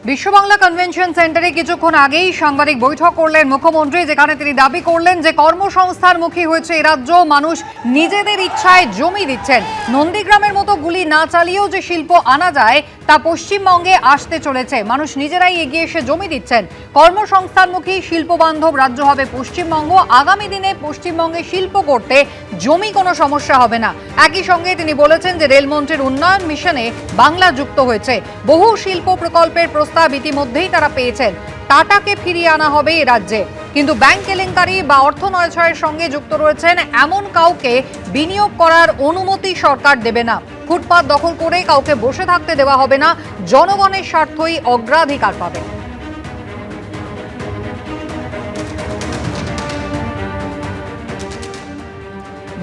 বিশ্ব বাংলা কনভেনশন সেন্টারে কিছুক্ষণ আগেই সাংবাদিক বৈঠক করলেন মুখ্যমন্ত্রী, যেখানে তিনি দাবি করলেন যে কর্মসংস্থানমুখী হয়েছে এই রাজ্য, মানুষ নিজেদের ইচ্ছায় জমি দিচ্ছেন। নন্দীগ্রামের মতো গুলি না চালিয়েও যে শিল্প আনা যায় তা পশ্চিমবঙ্গে আসতে চলেছে, মানুষ নিজেরাই এগিয়ে এসে জমি দিচ্ছেন। কর্মসংস্থানমুখী শিল্প বান্ধব রাজ্য হবে পশ্চিমবঙ্গ। আগামী দিনে পশ্চিমবঙ্গে শিল্প করতে জমি কোনো সমস্যা হবে না। একই সঙ্গে তিনি বলেছেন যে রেলমন্ত্রীর উন্নয়ন মিশনে বাংলা যুক্ত হয়েছে, বহু শিল্প প্রকল্পের প্রস্তাব ইতিমধ্যেই তারা পেয়েছেন। টাটাকে ফিরিয়ে আনা হবে এই রাজ্যে, কিন্তু ব্যাংক কেলেঙ্কারি বা অর্থ নয়ছয়ের সঙ্গে যুক্ত রয়েছেন এমন কাউকে বিনিয়োগ করার অনুমতি সরকার দেবে না। ফুটপাত দখল করে কাউকে বসে থাকতে দেওয়া হবে না, জনগণের স্বার্থই অগ্রাধিকার পাবে।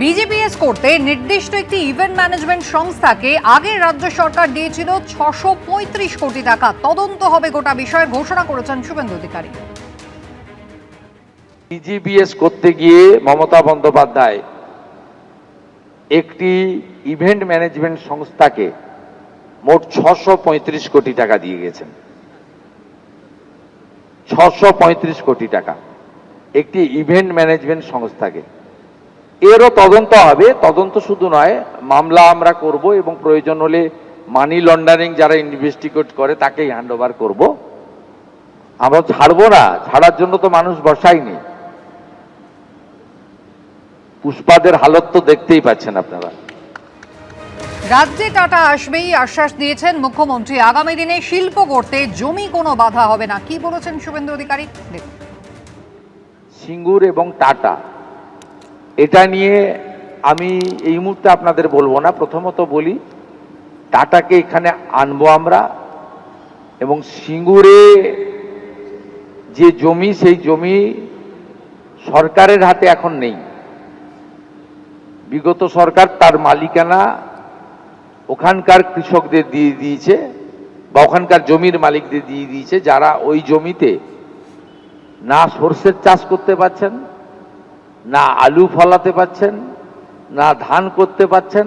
বিজিপিএস করতে নির্দিষ্ট একটি ইভেন্ট ম্যানেজমেন্ট সংস্থাকে আগের রাজ্য সরকার দিয়েছিল 635 কোটি টাকা। তদন্ত হবে গোটা বিষয়ে ঘোষণা করেছেন শুভেন্দু অধিকারী। বিজিবিএস করতে গিয়ে মমতা বন্দ্যোপাধ্যায় একটি ইভেন্ট ম্যানেজমেন্ট সংস্থাকে মোট 635 কোটি টাকা দিয়ে গেছেন। 635 কোটি টাকা একটি ইভেন্ট ম্যানেজমেন্ট সংস্থাকে। এরও তদন্ত হবে। তদন্ত শুধু নয়, মামলা আমরা করব এবং প্রয়োজন হলে মানি লন্ডারিং যারা ইনভেস্টিগেট করে তাকেই হ্যান্ড ওভার করব। আমরা ছাড়বো না, ছাড়ার জন্য তো মানুষ বসায়নি। পুষ্পাদের হালত তো দেখতেই পাচ্ছেন আপনারা। রাজ্যে টাটা আসবেই আশ্বাস দিয়েছেন মুখ্যমন্ত্রী। আগামী দিনে শিল্প করতে জমি কোনো বাধা হবে না। কি বলেছেন শুভেন্দু অধিকারী দেখুন। সিঙ্গুর এবং টাটা, এটা নিয়ে আমি এই মুহূর্তে আপনাদের বলবো না। প্রথমত বলি, টাটাকে এখানে আনবো আমরা, এবং সিঙ্গুরে যে জমি, সেই জমি সরকারের হাতে এখন নেই। বিগত সরকার তার মালিকানা ওখানকার কৃষকদের দিয়ে দিয়েছে, বা ওখানকার জমির মালিকদের দিয়ে দিয়েছে, যারা ওই জমিতে না সর্ষের চাষ করতে পারছেন, না আলু ফলাতে পারছেন, না ধান করতে পারছেন।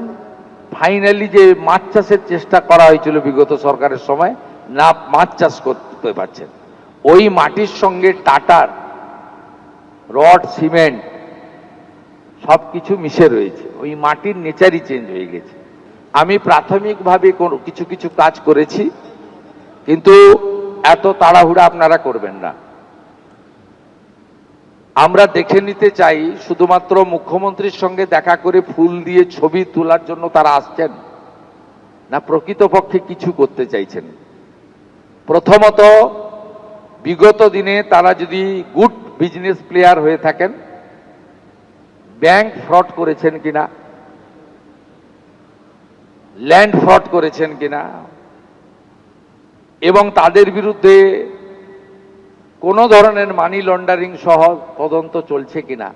ফাইনালি যে মাছ চাষের চেষ্টা করা হয়েছিল বিগত সরকারের সময়, না মাছ চাষ করতে পারছেন। ওই মাটির সঙ্গে টাটার রড, সিমেন্ট সবকিছু মিশে রয়েছে। ওই মাটির নেচারই চেঞ্জ হয়ে গেছে। আমি প্রাথমিকভাবে কিছু কিছু কাজ করেছি, কিন্তু এত তাড়াহুড়া আপনারা করবেন না। আমরা দেখে নিতে চাই, শুধুমাত্র মুখ্যমন্ত্রীর সঙ্গে দেখা করে ফুল দিয়ে ছবি তোলার জন্য তারা আসছেন না, প্রকৃতপক্ষে কিছু করতে চাইছেন। প্রথমত, বিগত দিনে তারা যদি গুড বিজনেস প্লেয়ার হয়ে থাকেন, ব্যাংক ফ্রড করেছেন কিনা, ল্যান্ড ফ্রড করেছেন কিনা, এবং তাদের বিরুদ্ধে কোনো ধরনের মানি লন্ডারিং সহ তদন্ত চলছে কিনা,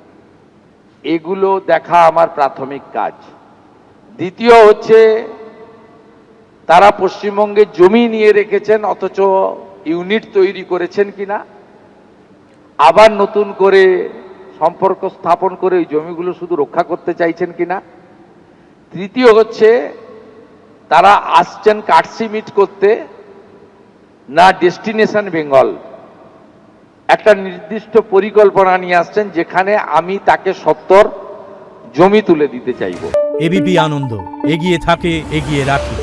এগুলো দেখা আমার প্রাথমিক কাজ। দ্বিতীয় হচ্ছে, তারা পশ্চিমবঙ্গে জমি নিয়ে রেখেছেন অথচ ইউনিট তৈরি করেছেন কিনা, আবার নতুন করে সম্পর্ক স্থাপন করে ওই জমিগুলো শুধু রক্ষা করতে চাইছেন কিনা। তৃতীয় হচ্ছে, তারা আসছেন কাটসিমিট করতে, না ডেস্টিনেশন বেঙ্গল একটা নির্দিষ্ট পরিকল্পনা নিয়ে আসছেন, যেখানে আমি তাকে 70 জমি তুলে দিতে চাইব। এবিপি আনন্দ, এগিয়ে থাকে, এগিয়ে রাখে।